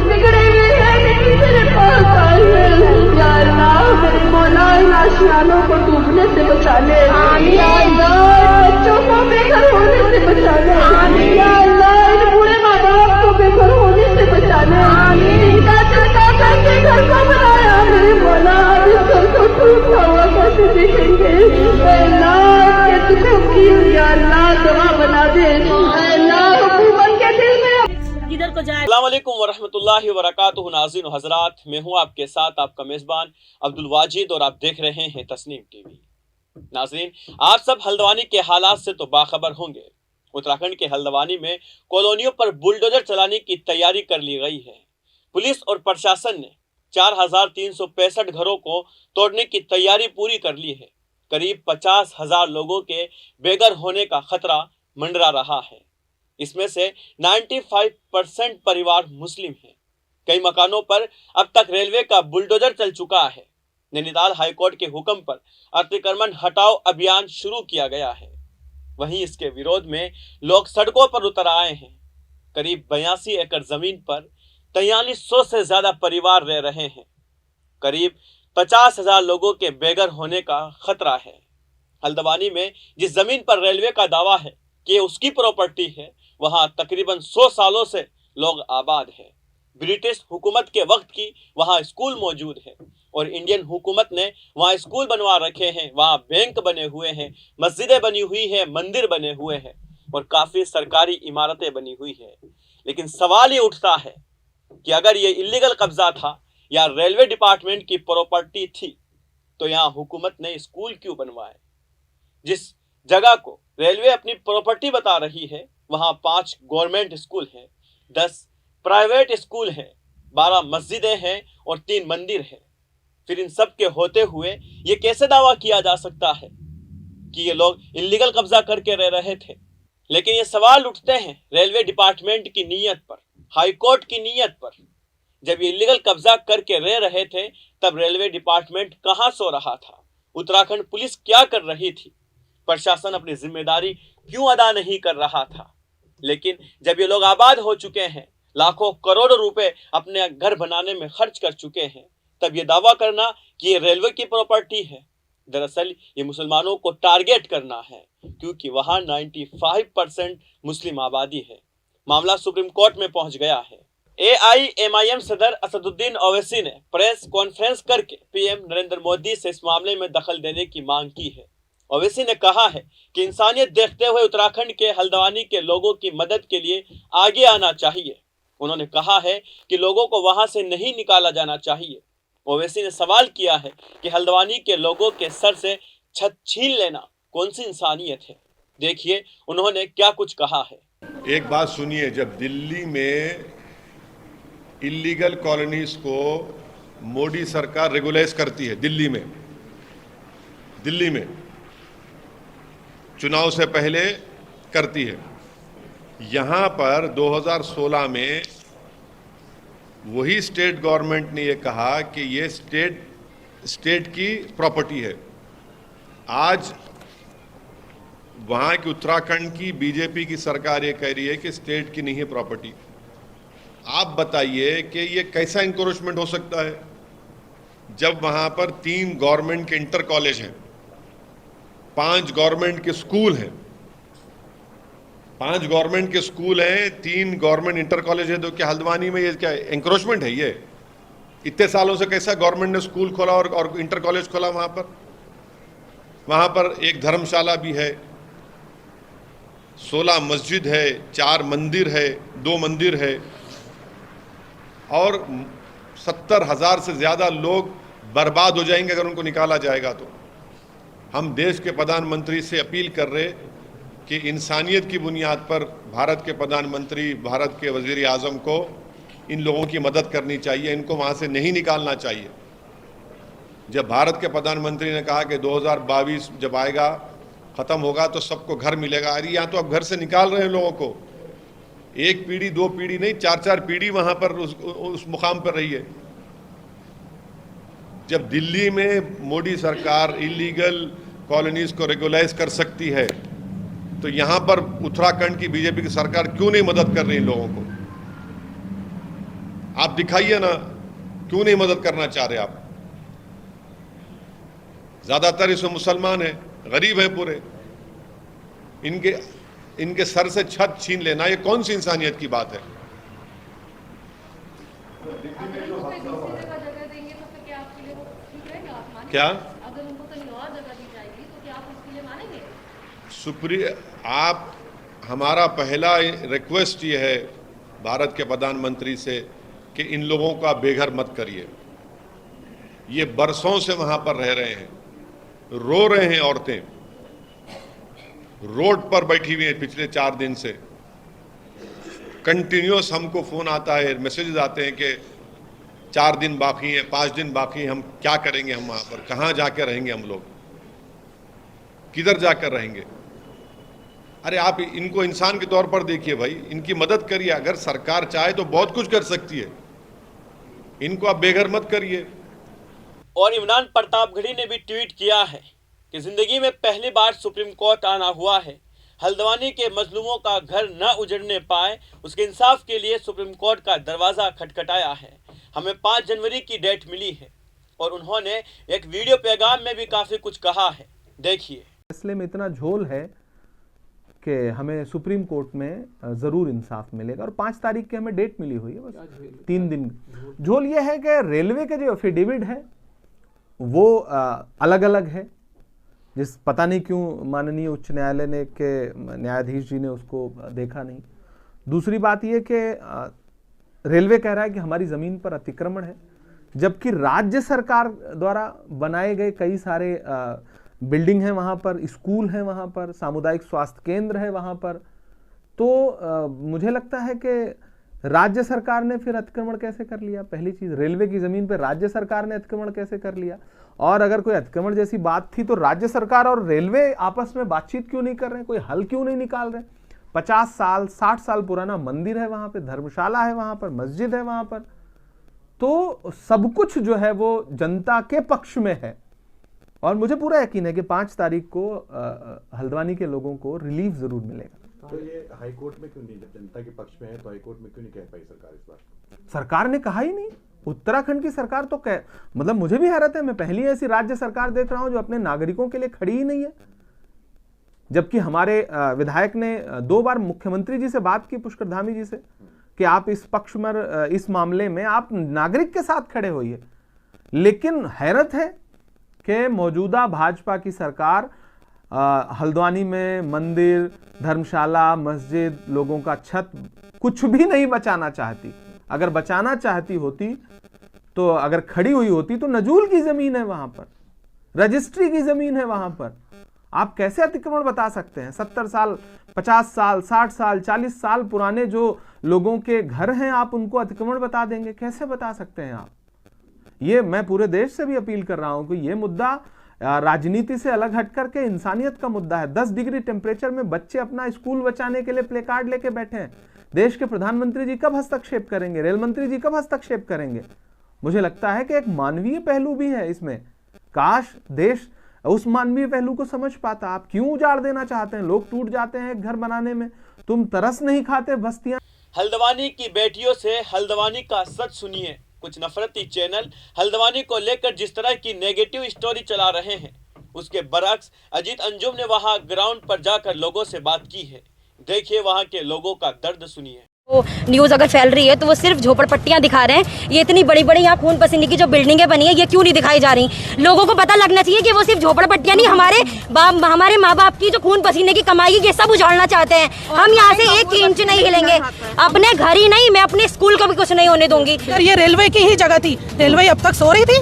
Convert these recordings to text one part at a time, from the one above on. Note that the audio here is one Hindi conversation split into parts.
बिगड़े हुए हैं लेकिन तेरे पास आए हैं। या अल्लाह मेरे मौला इन आशियानों को डूबने से बचा ले। या अल्लाह बच्चों को बेघर होने से बचा ले। या अल्लाह इन बूढ़े माँ बाप को बेघर होने से बचा ले। इनका चलता करके घर को बनाया मेरे मौला, इस घर को टूटता हुआ कैसे देखेंगे। अल्लाह के दुखों की या अल्लाह दवा बना दे। अल्लाह हुकूमत के दिल में किधर को जाए। अस्सलाम वालेकुम वरहमतुल्लाहि वबरकातुहू। नाज़रीन हजरात, मैं हूं आपके साथ आपका मेज़बान अब्दुल वाजिद और आप देख रहे हैं तस्नीम टीवी। नाज़रीन, आप सब हल्द्वानी के हालात से तो बाखबर होंगे। उत्तराखंड के हल्द्वानी में कॉलोनियों पर बुलडोजर चलाने की तैयारी कर ली गई है। पुलिस और प्रशासन ने 4,365 घरों को तोड़ने की तैयारी पूरी कर ली है। करीब 50,000 लोगों के बेघर होने का खतरा मंडरा रहा है। इसमें से 95% परिवार मुस्लिम हैं। कई मकानों पर अब तक रेलवे का बुलडोजर चल चुका है। नैनीताल हाईकोर्ट के हुक्म पर अतिक्रमण हटाओ अभियान शुरू किया गया है। वहीं इसके विरोध में लोग सड़कों पर उतर आए हैं। करीब 82 एकड़ जमीन पर 4300 से ज्यादा परिवार रह रहे हैं। करीब 50,000 लोगों के बेघर होने का खतरा है। हल्द्वानी में जिस जमीन पर रेलवे का दावा है कि उसकी प्रॉपर्टी है, वहां तकरीबन 100 सालों से लोग आबाद है। ब्रिटिश हुकूमत के वक्त की वहां स्कूल मौजूद है और इंडियन हुकूमत ने वहां स्कूल बनवा रखे हैं। वहां बैंक बने हुए हैं, मस्जिदें बनी हुई हैं, मंदिर बने हुए हैं और काफी सरकारी इमारतें बनी हुई है। लेकिन सवाल ये उठता है कि अगर ये इलीगल कब्जा था या रेलवे डिपार्टमेंट की प्रॉपर्टी थी, तो यहाँ हुकूमत ने स्कूल क्यों बनवाए? जिस जगह को रेलवे अपनी प्रॉपर्टी बता रही है, वहां 5 गवर्नमेंट स्कूल हैं, 10 प्राइवेट स्कूल हैं, 12 मस्जिदें हैं और 3 मंदिर हैं। फिर इन सब के होते हुए ये कैसे दावा किया जा सकता है कि ये लोग इलीगल कब्जा करके रह रहे थे? लेकिन ये सवाल उठते हैं रेलवे डिपार्टमेंट की नीयत पर, हाईकोर्ट की नीयत पर। जब ये इलीगल कब्जा करके रह रहे थे, तब रेलवे डिपार्टमेंट कहां सो रहा था? उत्तराखंड पुलिस क्या कर रही थी? प्रशासन अपनी जिम्मेदारी क्यों अदा नहीं कर रहा था? लेकिन जब ये लोग आबाद हो चुके हैं, लाखों करोड़ों रुपए अपने घर बनाने में खर्च कर चुके हैं, तब ये दावा करना कि ये रेलवे की प्रॉपर्टी है, दरअसल ये मुसलमानों को टारगेट करना है, क्योंकि वहां 95% मुस्लिम आबादी है। मामला सुप्रीम कोर्ट में पहुंच गया है। AIMIM सदर असदुद्दीन ओवैसी ने प्रेस कॉन्फ्रेंस करके PM नरेंद्र मोदी से इस मामले में दखल देने की मांग की है। ओवैसी ने कहा है कि इंसानियत देखते हुए उत्तराखंड के हल्द्वानी के लोगों की मदद के लिए आगे आना चाहिए। उन्होंने कहा है कि लोगों को वहां से नहीं निकाला जाना चाहिए। ओवैसी ने सवाल किया है कि हल्द्वानी के लोगों के सर से छत छीन लेना कौन सी इंसानियत है? देखिए उन्होंने क्या कुछ कहा है। एक बात सुनिए, जब दिल्ली में इलीगल कॉलोनीज को मोदी सरकार रेगुलाइज करती है, दिल्ली में चुनाव से पहले करती है, यहाँ पर 2016 में वही स्टेट गवर्नमेंट ने ये कहा कि ये स्टेट की प्रॉपर्टी है। आज वहाँ की उत्तराखंड की बीजेपी की सरकार ये कह रही है कि स्टेट की नहीं है प्रॉपर्टी। आप बताइए कि ये कैसा इंक्रोचमेंट हो सकता है, जब वहाँ पर 3 गवर्नमेंट के इंटर कॉलेज हैं, 5 गवर्नमेंट के स्कूल हैं, 5 गवर्नमेंट के स्कूल हैं, 3 गवर्नमेंट इंटर कॉलेज है। तो क्या हल्द्वानी में ये क्या एंक्रोचमेंट है? ये इतने सालों से कैसा गवर्नमेंट ने स्कूल खोला और इंटर कॉलेज खोला? वहाँ पर एक धर्मशाला भी है, 16 मस्जिद है, 4 मंदिर है, 2 मंदिर है और 70,000 से ज़्यादा लोग बर्बाद हो जाएंगे अगर उनको निकाला जाएगा। तो हम देश के प्रधानमंत्री से अपील कर रहे कि इंसानियत की बुनियाद पर भारत के प्रधानमंत्री, भारत के वज़ीर आज़म को इन लोगों की मदद करनी चाहिए, इनको वहाँ से नहीं निकालना चाहिए। जब भारत के प्रधानमंत्री ने कहा कि 2022 जब आएगा, ख़त्म होगा तो सबको घर मिलेगा, अरे यहाँ तो अब घर से निकाल रहे हैं लोगों को। 1 पीढ़ी 2 पीढ़ी नहीं, 4-4 पीढ़ी वहाँ पर उस मुकाम पर रही है। जब दिल्ली में मोदी सरकार इलीगल कॉलोनीज को रेगुलाइज कर सकती है, तो यहाँ पर उत्तराखंड की बीजेपी की सरकार क्यों नहीं मदद कर रही इन लोगों को? आप दिखाइए ना, क्यों नहीं मदद करना चाह रहे आप? ज्यादातर इसमें मुसलमान है, गरीब है पूरे, इनके सर से छत छीन लेना, ये कौन सी इंसानियत की बात है? क्या अगर उनको कहीं और जगह दी जाएगी तो क्या आप उसके लिए मानेंगे? सुप्रिय, आप, हमारा पहला रिक्वेस्ट ये है भारत के प्रधानमंत्री से कि इन लोगों का बेघर मत करिए। ये बरसों से वहां पर रह रहे हैं, रो रहे हैं, औरतें रोड पर बैठी हुई हैं पिछले 4 दिन से। कंटिन्यूस हमको फोन आता है, मैसेजेस आते हैं कि 4 दिन बाकी हैं, 5 दिन बाकी हैं, हम क्या करेंगे, हम वहां पर कहां जाकर रहेंगे, हम लोग किधर जाकर रहेंगे? अरे आप इनको इंसान के तौर पर देखिए भाई, इनकी मदद करिए। अगर सरकार चाहे तो बहुत कुछ कर सकती है, इनको आप बेघर मत करिए। और इमरान प्रतापगढ़ी ने भी ट्वीट किया है कि जिंदगी में पहली बार सुप्रीम कोर्ट आना हुआ है। हल्द्वानी के मजलूमों का घर न उजड़ने पाए, उसके इंसाफ के लिए सुप्रीम कोर्ट का दरवाजा खटखटाया है। हमें 5 जनवरी की डेट मिली है और उन्होंने एक वीडियो पैगाम में भी काफी कुछ कहा है, देखिए। फैसले में इतना झोल है कि हमें सुप्रीम कोर्ट में ज़रूर इंसाफ मिलेगा और 5 तारीख की हमें डेट मिली हुई है, बस 3 दिन। झोल ये है कि रेलवे के जो एफिडेविट है वो अलग अलग है, जिस पता नहीं क्यों माननीय उच्च न्यायालय ने के न्यायाधीश जी ने उसको देखा नहीं। दूसरी बात ये कि रेलवे कह रहा है कि हमारी ज़मीन पर अतिक्रमण है, जबकि राज्य सरकार द्वारा बनाए गए कई सारे बिल्डिंग है वहाँ पर, स्कूल है वहाँ पर, सामुदायिक स्वास्थ्य केंद्र है वहाँ पर। तो मुझे लगता है कि राज्य सरकार ने फिर अतिक्रमण कैसे कर लिया? पहली चीज़, रेलवे की ज़मीन पर राज्य सरकार ने अतिक्रमण कैसे कर लिया? और अगर कोई अतिक्रमण जैसी बात थी तो राज्य सरकार और रेलवे आपस में बातचीत क्यों नहीं कर रहे हैं? कोई हल क्यों नहीं निकाल रहे? 50 साल 60 साल पुराना मंदिर है वहाँ पे, धर्मशाला है वहाँ पर, मस्जिद है वहाँ पर, तो सब कुछ जो है वो जनता के पक्ष में है। और मुझे पूरा यकीन है कि 5 तारीख को हल्द्वानी के लोगों को रिलीफ जरूर मिलेगा। तो ये हाई कोर्ट में क्यों नहीं, जब जनता के पक्ष में है तो हाई कोर्ट में क्यों नहीं कह पाई सरकार इस बार? सरकार ने कहा ही नहीं। उत्तराखंड की सरकार तो मतलब मुझे भी हैरत है, मैं पहली ऐसी राज्य सरकार देख रहा हूं जो अपने नागरिकों के लिए खड़ी ही नहीं है। जबकि हमारे विधायक ने 2 बार मुख्यमंत्री जी से बात की, पुष्कर धामी जी से, कि आप इस पक्ष में, इस मामले में आप नागरिक के साथ खड़े होइए। लेकिन हैरत है कि मौजूदा भाजपा की सरकार हल्द्वानी में मंदिर, धर्मशाला, मस्जिद, लोगों का छत कुछ भी नहीं बचाना चाहती। अगर बचाना चाहती होती तो, अगर खड़ी हुई होती तो नजूल की जमीन है वहां पर, रजिस्ट्री की जमीन है वहां पर। आप कैसे अतिक्रमण बता सकते हैं? 70 साल, 50 साल, 60 साल, 40 साल पुराने जो लोगों के घर हैं, आप उनको अतिक्रमण बता देंगे? कैसे बता सकते हैं आप? ये मैं पूरे देश से भी अपील कर रहा हूं कि ये मुद्दा राजनीति से अलग हट करके इंसानियत का मुद्दा है। 10 डिग्री टेम्परेचर में बच्चे अपना स्कूल बचाने के लिए प्ले कार्ड लेके बैठे हैं। देश के प्रधानमंत्री जी कब हस्तक्षेप करेंगे? रेल मंत्री जी कब हस्तक्षेप करेंगे? मुझे लगता है कि एक मानवीय पहलू भी है इसमें। काश देश उस मानवीय पहलू को समझ पाता। आप क्यों उजाड़ देना चाहते हैं? लोग टूट जाते हैं घर बनाने में, तुम तरस नहीं खाते बस्तियां। हल्द्वानी की बेटियों से हल्द्वानी का सच सुनिए। कुछ नफरती चैनल हल्द्वानी को लेकर जिस तरह की नेगेटिव स्टोरी चला रहे हैं, उसके बरक्स अजीत अंजुम ने वहां ग्राउंड पर जाकर लोगों से बात की है। देखिए वहां के लोगों का दर्द सुनिए। वो न्यूज़ अगर फैल रही है तो वो सिर्फ झोपड़पट्टियां दिखा रहे हैं। ये इतनी बड़ी बड़ी यहाँ खून पसीने की जो बिल्डिंगें बनी है, ये क्यों नहीं दिखाई जा रही? लोगों को पता लगना चाहिए कि वो सिर्फ झोपड़पट्टियां नहीं, हमारे माँ बाप की जो खून पसीने की कमाई है, ये सब उजाड़ना चाहते हैं। हम यहाँ से 1 इंच नहीं हिलेंगे। अपने घर ही नहीं, मैं अपने स्कूल को भी कुछ नहीं होने दूंगी। ये रेलवे की ही जगह थी, रेलवे अब तक सो रही थी,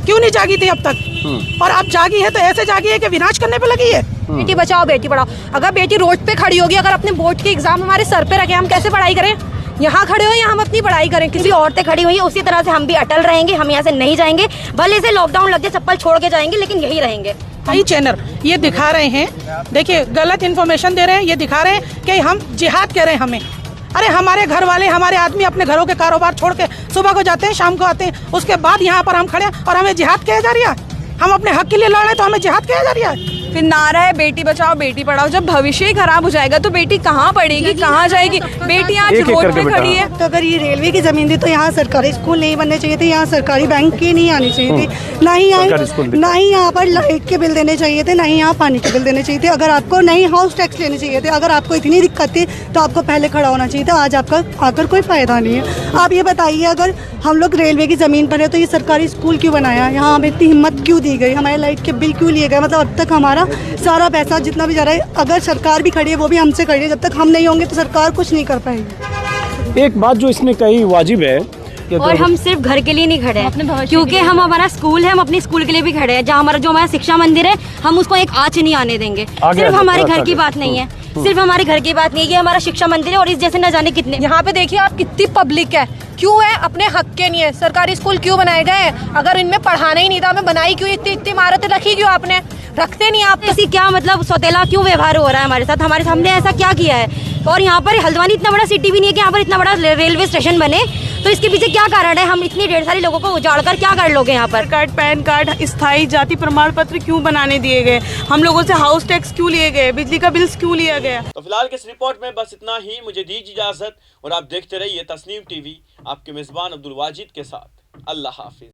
क्यों नहीं जागी थी अब तक? और अब जागी है तो ऐसे जागी है कि विनाश करने पे लगी है। बेटी बचाओ बेटी पढ़ाओ। अगर बेटी रोड पे खड़ी होगी, अगर अपने बोर्ड के एग्जाम हमारे सर पे रखे, हम कैसे पढ़ाई करें? यहाँ खड़े हो या हम अपनी पढ़ाई करें? किसी औरतें खड़ी हुई है, उसी तरह से हम भी अटल रहेंगे। हम यहाँ से नहीं जाएंगे, भले से लॉकडाउन लग जाए, चप्पल छोड़ के जाएंगे, लेकिन यही रहेंगे। कई चैनल ये दिखा रहे हैं, देखिए गलत इन्फॉर्मेशन दे रहे हैं। ये दिखा रहे हैं कि हम जिहाद कह रहे हैं हमें। अरे हमारे घर वाले, हमारे आदमी अपने घरों के कारोबार छोड़ के सुबह को जाते हैं, शाम को आते हैं, उसके बाद यहाँ पर हम खड़े और हमें जिहाद किया जा रहा है। हम अपने हक के लिए लड़ रहे हैं तो हमें जिहाद किया जा रहा है। फिर नारा है बेटी बचाओ बेटी पढ़ाओ। जब भविष्य ही खराब हो जाएगा तो बेटी कहाँ पढ़ेगी, कहाँ जाएगी? बेटी आज रोड पे खड़ी है। तो अगर ये रेलवे की जमीन थी तो यहाँ सरकारी स्कूल नहीं बनने चाहिए थे, यहाँ सरकारी बैंक की नहीं आनी चाहिए थी, ना ही यहाँ पर लाइट के बिल देने चाहिए थे, ना ही यहाँ पानी के बिल देने चाहिए थे। अगर आपको नहीं हाउस टैक्स लेने चाहिए थे, अगर आपको इतनी दिक्कत थी तो आपको पहले खड़ा होना चाहिए था। आज आपका आकर कोई फायदा नहीं है। आप ये बताइए, अगर हम लोग रेलवे की ज़मीन पर है तो ये सरकारी स्कूल क्यों बनाया? यहाँ हमें इतनी हिम्मत क्यों दी गई? हमारे लाइट के बिल क्यों लिए गए? मतलब अब तक हमारा सारा पैसा जितना भी जा रहा है, अगर सरकार भी खड़ी है वो भी हमसे खड़ी है। जब तक हम नहीं होंगे तो सरकार कुछ नहीं कर पाएगी। एक बात जो इसने कही वाजिब है, और हम सिर्फ घर के लिए नहीं खड़े हैं, क्योंकि हम हमारा स्कूल है, हम अपने स्कूल के लिए भी खड़े हैं। जहाँ हमारा शिक्षा मंदिर है, हम उसको एक आँच नहीं आने देंगे। सिर्फ हमारे घर की बात नहीं है, सिर्फ हमारे घर की बात नहीं है, ये हमारा शिक्षा मंदिर है। और इस जैसे न जाने कितने यहाँ पे देखिए आप कितनी पब्लिक है, क्यों है? अपने हक के नहीं है। सरकारी स्कूल क्यों बनाए गए? अगर इनमें पढ़ाना ही नहीं था, हमें बनाई क्यों? इतनी इमारतें रखी क्यों आपने? रखते नहीं आप। ऐसी क्या मतलब सौतेला क्यों व्यवहार हो रहा है हमारे साथ? हमारे सामने ऐसा क्या किया है? और यहाँ पर हल्द्वानी इतना बड़ा सिटी भी नहीं है कि यहाँ पर इतना बड़ा रेलवे स्टेशन बने, तो इसके पीछे क्या कारण है? हम इतनी ढेर सारे लोगों को उजाड़ कर क्या कर लोगे यहाँ पर? कार्ड, पैन कार्ड, स्थायी जाति प्रमाण पत्र क्यों बनाने दिए गए? हम लोगों से हाउस टैक्स क्यों लिए गए? बिजली का बिल्स क्यों लिया गया? तो फिलहाल के इस रिपोर्ट में बस इतना ही। मुझे दीजिए इजाजत और आप देखते रहिए तस्नीम टीवी, आपके मेजबान अब्दुल वाजिद के साथ। अल्लाह हाफिज।